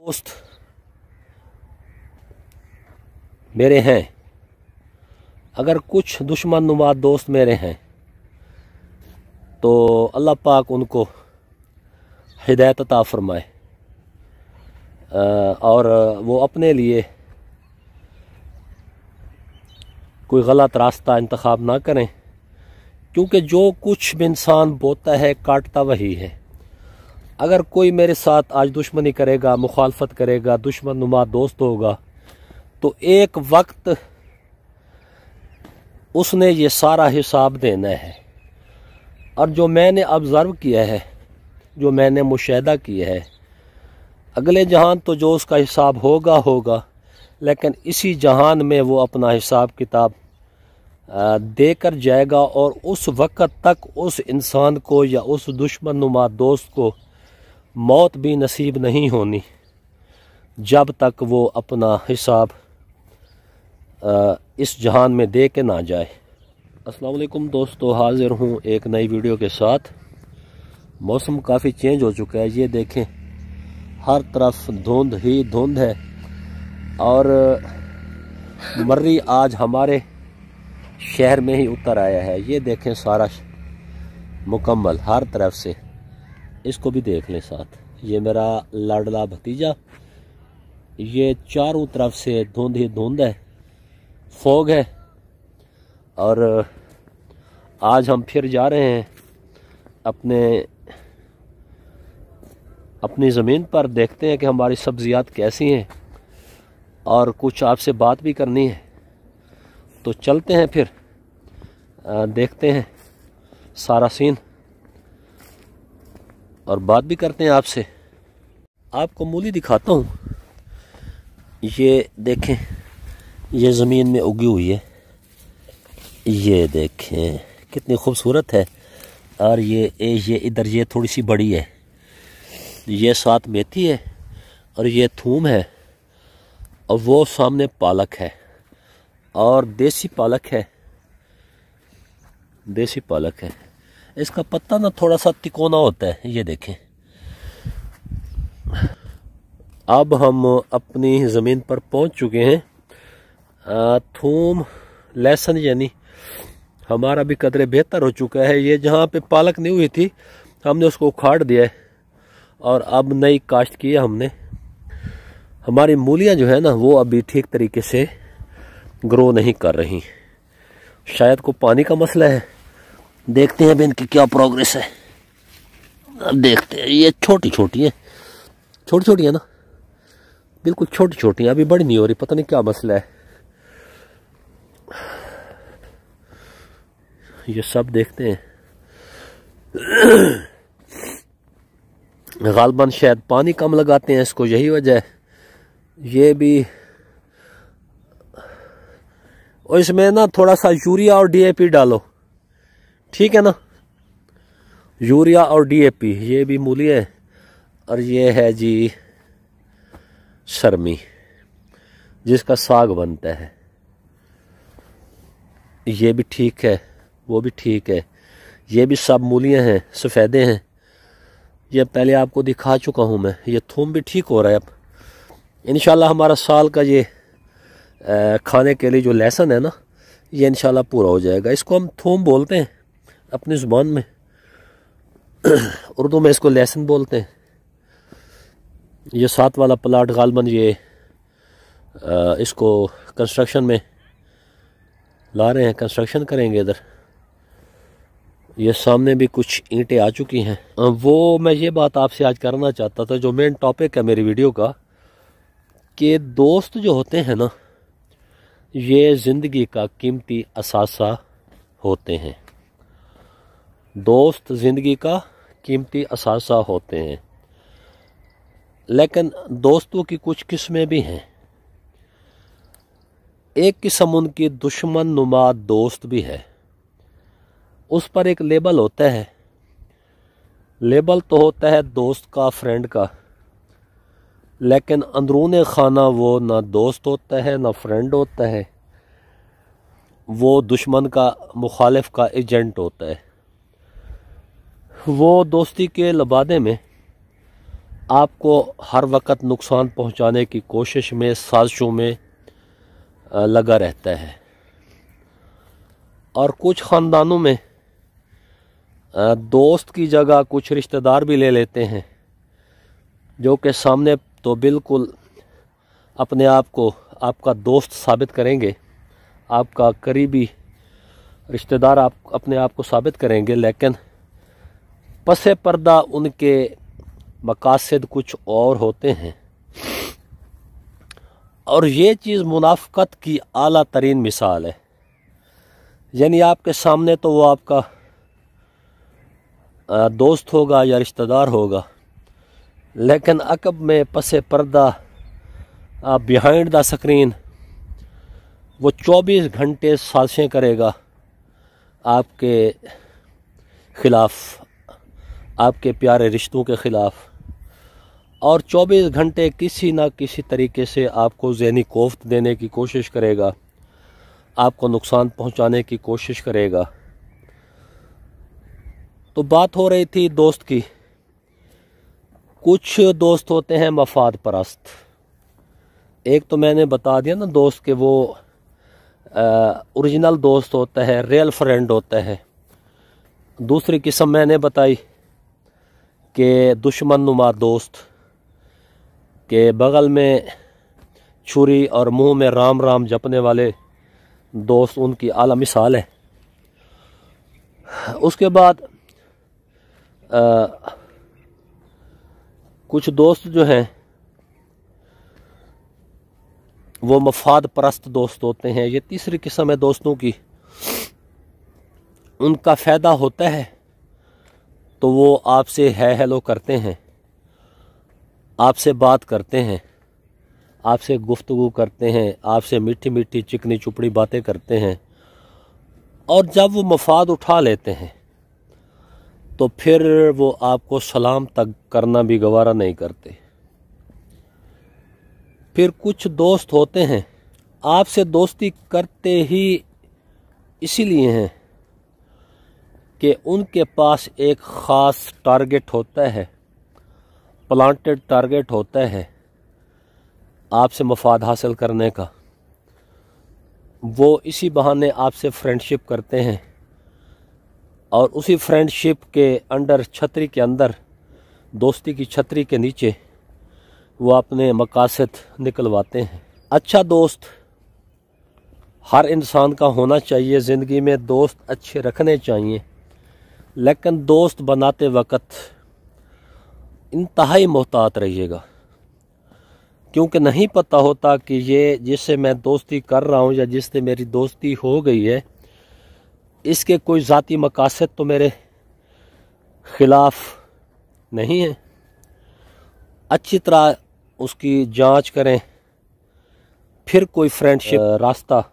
दोस्त मेरे हैं, अगर कुछ दुश्मन नुमा दोस्त मेरे हैं तो अल्लाह पाक उनको हिदायत अता फरमाए और वो अपने लिए कोई गलत रास्ता इंतखाब ना करें, क्योंकि जो कुछ भी इंसान बोता है काटता वही है। अगर कोई मेरे साथ आज दुश्मनी करेगा, मुखालफत करेगा, दुश्मन नुमा दोस्त होगा, तो एक वक्त उसने ये सारा हिसाब देना है। और जो मैंने ऑब्ज़र्व किया है, जो मैंने मुशाहिदा किया है, अगले जहान तो जो उसका हिसाब होगा, लेकिन इसी जहान में वो अपना हिसाब किताब देकर जाएगा और उस वक़्त तक उस इंसान को या उस दुश्मन नुमा दोस्त को मौत भी नसीब नहीं होनी जब तक वो अपना हिसाब इस जहान में दे के ना जाए। अस्सलाम वालेकुम दोस्तों, हाज़िर हूँ एक नई वीडियो के साथ। मौसम काफ़ी चेंज हो चुका है, ये देखें हर तरफ धुंध ही धुंध है। और मर्री आज हमारे शहर में ही उतर आया है, ये देखें सारा मुकम्मल हर तरफ से। इसको भी देख लें साथ, ये मेरा लाडला भतीजा, ये चारों तरफ से धुंध ही धुंध है, फॉग है। और आज हम फिर जा रहे हैं अपनी ज़मीन पर, देखते हैं कि हमारी सब्जियात कैसी हैं और कुछ आपसे बात भी करनी है। तो चलते हैं फिर, देखते हैं सारा सीन और बात भी करते हैं आपसे। आपको मूली दिखाता हूँ, ये देखें, ये ज़मीन में उगी हुई है, ये देखें कितनी खूबसूरत है। और ये इधर ये थोड़ी सी बड़ी है, ये साथ मेथी है और ये थूम है, और वो सामने पालक है और देसी पालक है, देसी पालक है। इसका पत्ता ना थोड़ा सा तिकोना होता है, ये देखें। अब हम अपनी ज़मीन पर पहुंच चुके हैं। थूम लहसुन यानी हमारा भी कदरे बेहतर हो चुका है। ये जहाँ पे पालक नहीं हुई थी हमने उसको उखाड़ दिया है और अब नई काश्त की है हमने। हमारी मूलियाँ जो है ना वो अभी ठीक तरीके से ग्रो नहीं कर रही, शायद को पानी का मसला है। देखते हैं अब इनकी क्या प्रोग्रेस है। अब देखते हैं, ये छोटी छोटी है, छोटी छोटी है ना, बिल्कुल छोटी छोटी है, अभी बड़ी नहीं हो रही, पता नहीं क्या मसला है। ये सब देखते हैं, गालबन शायद पानी कम लगाते हैं इसको, यही वजह है। ये भी, और इसमें ना थोड़ा सा यूरिया और डीएपी डालो, ठीक है ना, यूरिया और डीएपी। ये भी मूली है और ये है जी शर्मी जिसका साग बनता है, ये भी ठीक है, वो भी ठीक है। ये भी सब मूलियाँ हैं, सफ़ेदे हैं, ये पहले आपको दिखा चुका हूँ मैं। ये थूम भी ठीक हो रहा है। अब इंशाल्लाह हमारा साल का ये खाने के लिए जो लहसुन है ना, ये इंशाल्लाह पूरा हो जाएगा। इसको हम थूम बोलते हैं अपनी ज़ुबान में, उर्दू में इसको लहसुन बोलते हैं। ये साथ वाला प्लाट गालबन ये इसको कंस्ट्रक्शन में ला रहे हैं, कंस्ट्रक्शन करेंगे इधर। ये सामने भी कुछ ईंटें आ चुकी हैं। वो मैं ये बात आपसे आज करना चाहता था, जो मेन टॉपिक है मेरी वीडियो का, कि दोस्त जो होते हैं ना, ये ज़िंदगी का कीमती असासा होते हैं। दोस्त ज़िंदगी का कीमती असासा होते हैं, लेकिन दोस्तों की कुछ किस्में भी हैं। एक किस्म उनकी दुश्मन नुमा दोस्त भी है, उस पर एक लेबल होता है। लेबल तो होता है दोस्त का, फ्रेंड का, लेकिन अंदरूने खाना वो ना दोस्त होता है ना फ्रेंड होता है, वो दुश्मन का, मुखालिफ का एजेंट होता है। वो दोस्ती के लबादे में आपको हर वक्त नुकसान पहुंचाने की कोशिश में, साजिशों में लगा रहता है। और कुछ ख़ानदानों में दोस्त की जगह कुछ रिश्तेदार भी ले लेते हैं, जो कि सामने तो बिल्कुल अपने आप को आपका दोस्त साबित करेंगे, आपका करीबी रिश्तेदार आप अपने आप को साबित करेंगे, लेकिन पसे पर्दा उनके मकासद कुछ और होते हैं। और ये चीज़ मुनाफ़क़त की आला तरीन मिसाल है। यानी आपके सामने तो वो आपका दोस्त होगा या रिश्तेदार होगा, लेकिन अकब में पसे पर्दा बिहाइंड द स्क्रीन वो 24 घंटे साजिशें करेगा आपके ख़िलाफ़, आपके प्यारे रिश्तों के ख़िलाफ़। और 24 घंटे किसी ना किसी तरीके से आपको ज़हनी कोफ्त देने की कोशिश करेगा, आपको नुकसान पहुंचाने की कोशिश करेगा। तो बात हो रही थी दोस्त की। कुछ दोस्त होते हैं मफाद परस्त। एक तो मैंने बता दिया ना दोस्त के वो ओरिजिनल दोस्त होता है, रियल फ्रेंड होता है। दूसरी किस्म मैंने बताई कि दुश्मन नुमा दोस्त, के बगल में छुरी और मुंह में राम राम जपने वाले दोस्त उनकी आला मिसाल है। उसके बाद कुछ दोस्त जो हैं वो मफाद परस्त दोस्त होते हैं। ये तीसरी किस्म है दोस्तों की। उनका फ़ायदा होता है तो वो आपसे है हेलो करते हैं, आपसे बात करते हैं, आपसे गुफ्तगू करते हैं, आपसे मीठी मीठी चिकनी चुपड़ी बातें करते हैं। और जब वो मफाद उठा लेते हैं तो फिर वो आपको सलाम तक करना भी गवारा नहीं करते। फिर कुछ दोस्त होते हैं आपसे दोस्ती करते ही इसीलिए हैं कि उनके पास एक ख़ास टारगेट होता है, प्लांटेड टारगेट होता है आपसे मफाद हासिल करने का। वो इसी बहाने आपसे फ्रेंडशिप करते हैं और उसी फ्रेंडशिप के अंडर, छतरी के अंदर, दोस्ती की छतरी के नीचे वो अपने मकासद निकलवाते हैं। अच्छा दोस्त हर इंसान का होना चाहिए। ज़िंदगी में दोस्त अच्छे रखने चाहिए, लेकिन दोस्त बनाते वक्त इंतहाई मोहतात रहिएगा, क्योंकि नहीं पता होता कि ये जिससे मैं दोस्ती कर रहा हूँ या जिससे मेरी दोस्ती हो गई है, इसके कोई ज़ाती मकासद तो मेरे ख़िलाफ़ नहीं है। अच्छी तरह उसकी जांच करें, फिर कोई फ्रेंडशिप रास्ता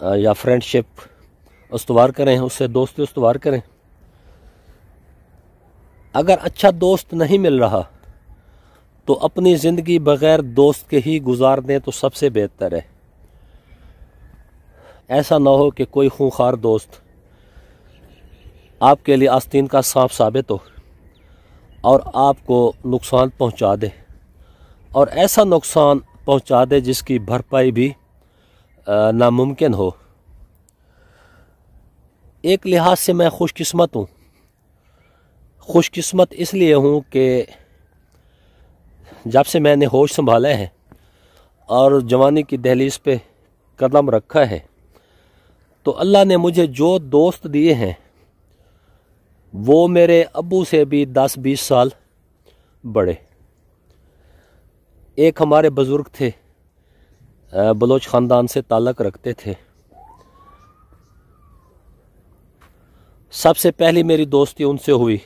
या फ्रेंडशिप उस्तवार करें, उससे दोस्ती उस्तवार करें। अगर अच्छा दोस्त नहीं मिल रहा तो अपनी ज़िंदगी बग़ैर दोस्त के ही गुजार दें तो सबसे बेहतर है। ऐसा ना हो कि कोई खूंखार दोस्त आपके लिए आस्तीन का सांप साबित हो और आपको नुकसान पहुंचा दे, और ऐसा नुकसान पहुंचा दे जिसकी भरपाई भी नामुमकिन हो। एक लिहाज से मैं खुशकिस्मत हूँ। खुशकिस्मत इसलिए हूँ कि जब से मैंने होश संभाला है और जवानी की दहलीज पे कदम रखा है, तो अल्लाह ने मुझे जो दोस्त दिए हैं वो मेरे अब्बू से भी 10-20 साल बड़े। एक हमारे बुज़ुर्ग थे, बलोच ख़ानदान से ताल्लुक़ रखते थे। सबसे पहली मेरी दोस्ती उनसे हुई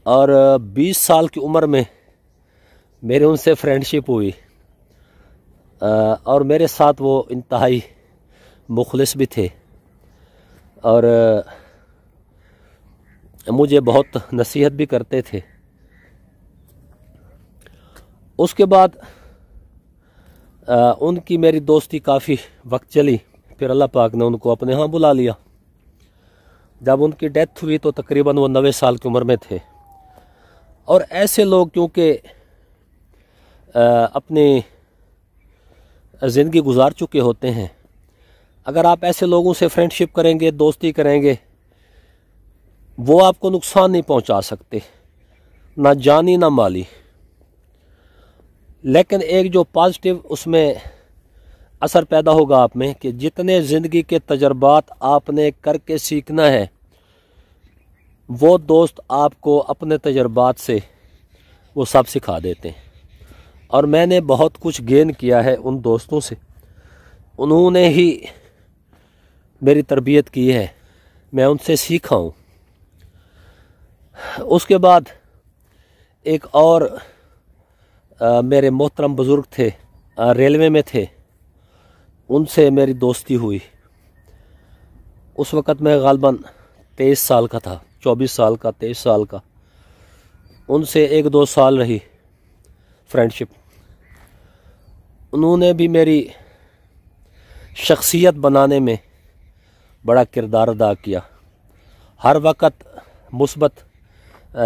और 20 साल की उम्र में मेरे उनसे फ्रेंडशिप हुई और मेरे साथ वो इंतहाई मुखलिस भी थे और मुझे बहुत नसीहत भी करते थे। उसके बाद उनकी मेरी दोस्ती काफ़ी वक्त चली, फिर अल्लाह पाक ने उनको अपने यहाँ बुला लिया। जब उनकी डेथ हुई तो तकरीबन वो 90 साल की उम्र में थे और ऐसे लोग क्योंकि अपनी ज़िंदगी गुजार चुके होते हैं, अगर आप ऐसे लोगों से फ्रेंडशिप करेंगे, दोस्ती करेंगे, वो आपको नुकसान नहीं पहुंचा सकते, ना जानी ना माली। लेकिन एक जो पॉजिटिव उसमें असर पैदा होगा आप में कि जितने ज़िंदगी के तजर्बात आपने करके सीखना है, वो दोस्त आपको अपने तजर्बात से वो सब सिखा देते हैं। और मैंने बहुत कुछ गेन किया है उन दोस्तों से, उन्होंने ही मेरी तरबियत की है, मैं उनसे सीखा हूँ। उसके बाद एक और मेरे मोहतरम बुज़ुर्ग थे, रेलवे में थे, उनसे मेरी दोस्ती हुई। उस वक़्त मैं ग़ालिबन 23 साल का था, 24 साल का, 23 साल का। उनसे 1-2 साल रही फ्रेंडशिप। उन्होंने भी मेरी शख्सियत बनाने में बड़ा किरदार अदा किया। हर वक़्त मुस्बत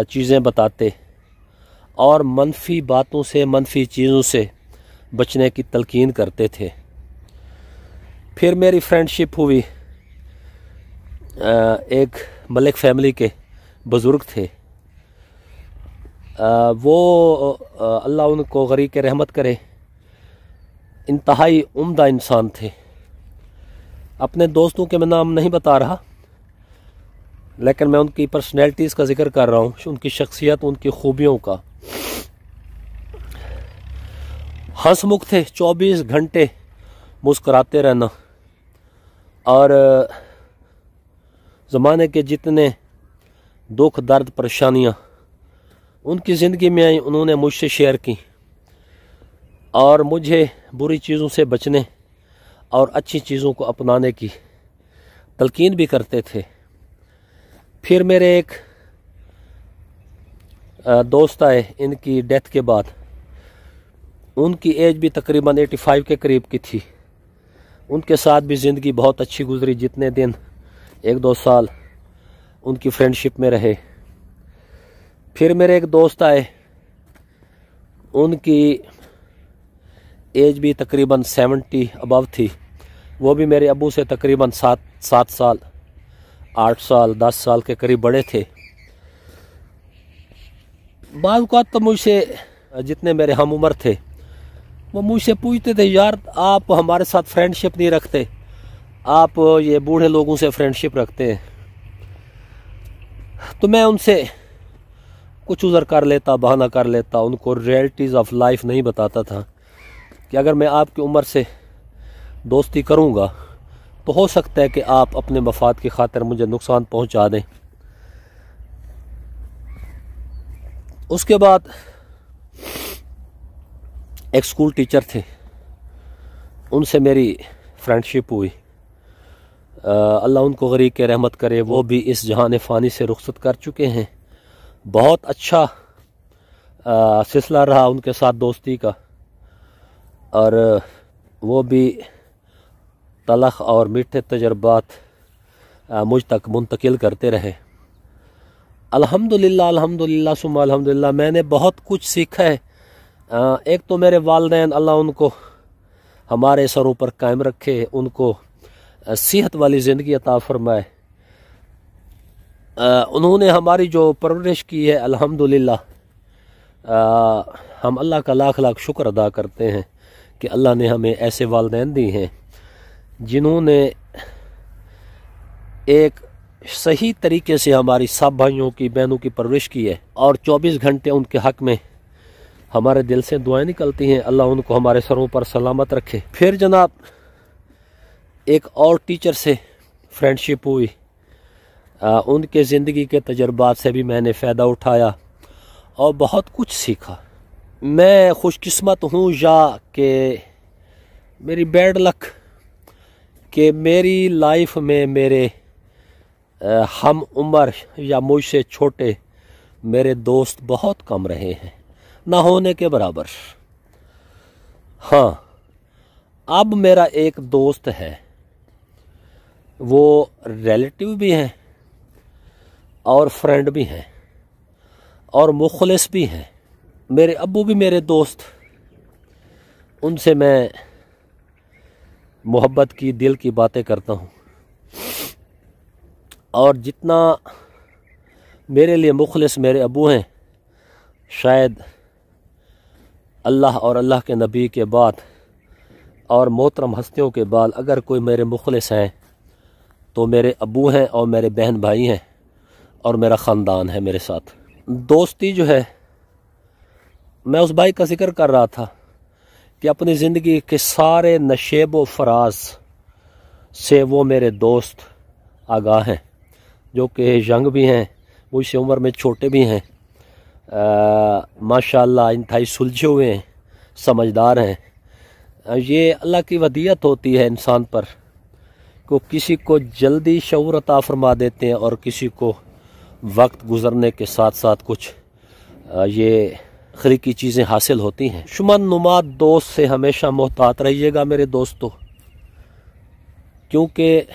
चीज़ें बताते और मनफी बातों से, मनफी चीज़ों से बचने की तलकीन करते थे। फिर मेरी फ्रेंडशिप हुई, एक मलिक फैमिली के बुज़ुर्ग थे, वो अल्लाह उनको गरीक रहमत करे, इंतहाई उम्दा इंसान थे। अपने दोस्तों के मैं नाम नहीं बता रहा, लेकिन मैं उनकी पर्सनैलिटीज़ का जिक्र कर रहा हूँ, उनकी शख्सियत, उनकी खूबियों का। हंसमुख थे, 24 घंटे मुस्कुराते रहना, और ज़माने के जितने दुख दर्द परेशानियाँ उनकी ज़िंदगी में आई, उन्होंने मुझसे शेयर की और मुझे बुरी चीज़ों से बचने और अच्छी चीज़ों को अपनाने की तलकीन भी करते थे। फिर मेरे एक दोस्त आए, इनकी डेथ के बाद। उनकी एज भी तकरीबन 85 के करीब की थी। उनके साथ भी ज़िंदगी बहुत अच्छी गुजरी, जितने दिन 1-2 साल उनकी फ्रेंडशिप में रहे। फिर मेरे एक दोस्त आए, उनकी एज भी तकरीबन 70 अबव थी। वो भी मेरे अबू से तकरीबन 7 साल, 8 साल, 10 साल के करीब बड़े थे। बाज़ औक़ात तो मुझसे, जितने मेरे हम उम्र थे, वो मुझसे पूछते थे, यार आप हमारे साथ फ्रेंडशिप नहीं रखते, आप ये बूढ़े लोगों से फ्रेंडशिप रखते हैं। तो मैं उनसे कुछ उज़र कर लेता, बहाना कर लेता, उनको रियलिटीज़ ऑफ लाइफ नहीं बताता था कि अगर मैं आपकी उम्र से दोस्ती करूँगा तो हो सकता है कि आप अपने मफाद की खातिर मुझे नुकसान पहुँचा दें। उसके बाद एक स्कूल टीचर थे, उनसे मेरी फ्रेंडशिप हुई। अल्लाह उनको गरीक के रहमत करे, वो भी इस जहान फ़ानी से रुखसत कर चुके हैं। बहुत अच्छा सिलसिला रहा उनके साथ दोस्ती का, और वो भी तलख और मीठे तजर्बात मुझ तक मुंतकिल करते रहे। अल्हम्दुलिल्लाह, अल्हम्दुलिल्लाह सुम्मा अल्हम्दुलिल्लाह, मैंने बहुत कुछ सीखा है। एक तो मेरे वालिदैन, अल्लाह उनको हमारे सरों पर कायम रखे, उनको सेहत वाली ज़िंदगी अता फरमाए। उन्होंने हमारी जो परवरिश की है, अल्हम्दुलिल्लाह, हम अल्लाह का लाख लाख शुक्र अदा करते हैं कि अल्लाह ने हमें ऐसे वालिदैन दी हैं जिन्होंने एक सही तरीके से हमारी सब भाइयों की, बहनों की परवरिश की है, और 24 घंटे उनके हक़ में हमारे दिल से दुआएं निकलती हैं। अल्लाह उनको हमारे सरों पर सलामत रखे। फिर जनाब एक और टीचर से फ्रेंडशिप हुई। उनके ज़िंदगी के तजर्बात से भी मैंने फ़ायदा उठाया और बहुत कुछ सीखा। मैं खुशकिस्मत हूँ या कि मेरी बैड लक कि मेरी लाइफ में मेरे हम उम्र या मुझसे छोटे मेरे दोस्त बहुत कम रहे हैं, ना होने के बराबर। हाँ, अब मेरा एक दोस्त है, वो रिलेटिव भी हैं और फ्रेंड भी हैं, और मुखलिस भी हैं। मेरे अब्बू भी मेरे दोस्त, उनसे मैं मोहब्बत की, दिल की बातें करता हूँ। और जितना मेरे लिए मुखलिस मेरे अब्बू हैं, शायद अल्लाह और अल्लाह के नबी के बाद और मोहतरम हस्तियों के बाद अगर कोई मेरे मुखलिस हैं तो मेरे अब्बू हैं और मेरे बहन भाई हैं और मेरा ख़ानदान है मेरे साथ। दोस्ती जो है, मैं उस भाई का जिक्र कर रहा था कि अपनी ज़िंदगी के सारे नशेब व फराज से वो मेरे दोस्त आगाह हैं, जो कि यंग भी हैं, मुझसे उम्र में छोटे भी हैं, माशाअल्लाह इंतहाई सुलझे हुए हैं, समझदार हैं। ये अल्लाह की वदीयत होती है इंसान पर, को किसी को जल्दी शऊर अता फरमा देते हैं और किसी को वक्त गुज़रने के साथ साथ कुछ ये खरीकी चीज़ें हासिल होती हैं। दुश्मन नुमा दोस्त से हमेशा मोहतात रहिएगा मेरे दोस्तों, क्योंकि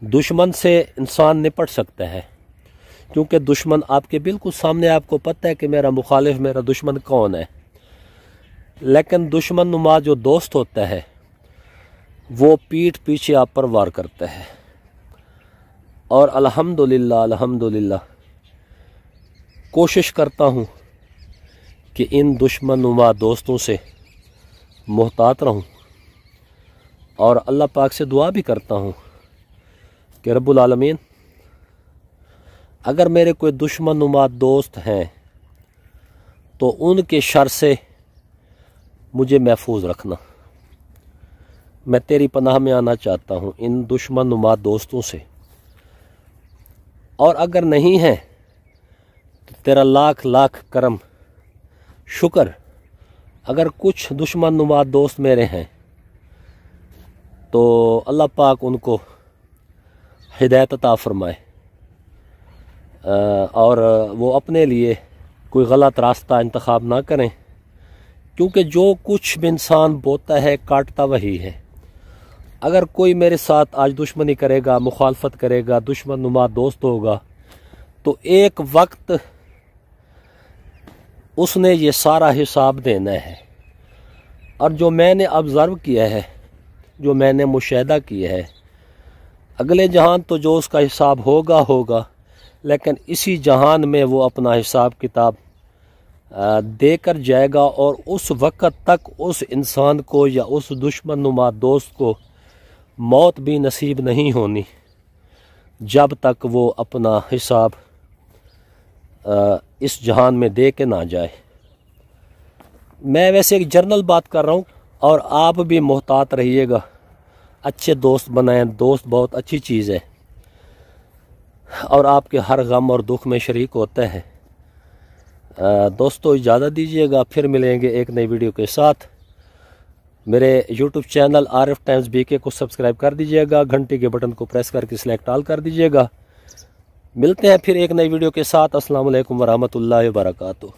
दुश्मन से इंसान निपट सकता है, क्योंकि दुश्मन आपके बिल्कुल सामने, आपको पता है कि मेरा मुखालिफ, मेरा दुश्मन कौन है। लेकिन दुश्मन नुमा जो दोस्त होता है वो पीठ पीछे आप पर वार करता है। और अल्हम्दुलिल्लाह अल्हम्दुलिल्लाह कोशिश करता हूँ कि इन दुश्मन नुमा दोस्तों से मोहतात रहूँ, और अल्लाह पाक से दुआ भी करता हूँ कि रब्बुल आलमीन अगर मेरे कोई दुश्मन नुमा दोस्त हैं तो उनके शर से मुझे महफूज रखना। मैं तेरी पनाह में आना चाहता हूँ इन दुश्मन नुमा दोस्तों से। और अगर नहीं है तो तेरा लाख लाख करम शुक्र, अगर कुछ दुश्मन नुमा दोस्त मेरे हैं तो अल्लाह पाक उनको हिदायत अता फरमाए और वो अपने लिए कोई गलत रास्ता इंतखाब ना करें, क्योंकि जो कुछ भी इंसान बोता है काटता वही है। अगर कोई मेरे साथ आज दुश्मनी करेगा, मुखालफत करेगा, दुश्मन नुमा दोस्त होगा, तो एक वक्त उसने ये सारा हिसाब देना है। और जो मैंने ऑब्ज़र्व किया है, जो मैंने मुशाहिदा किया है, अगले जहान तो जो उसका हिसाब होगा होगा, लेकिन इसी जहान में वो अपना हिसाब किताब देकर जाएगा। और उस वक़्त तक उस इंसान को या उस दुश्मन नुमा दोस्त को मौत भी नसीब नहीं होनी जब तक वो अपना हिसाब इस जहान में दे के ना जाए। मैं वैसे एक जनरल बात कर रहा हूँ, और आप भी मोहतात रहिएगा, अच्छे दोस्त बनाएं। दोस्त बहुत अच्छी चीज़ है और आपके हर गम और दुख में शरीक होता है। दोस्तों इजाज़त दीजिएगा, फिर मिलेंगे एक नई वीडियो के साथ। मेरे YouTube channel RF times BK को सब्सक्राइब कर दीजिएगा, घंटी के बटन को प्रेस करके सिलेक्ट ऑल कर दीजिएगा। मिलते हैं फिर एक नई वीडियो के साथ। अस्सलाम वालेकुम वरहमतुल्लाहि वबरकातुहू।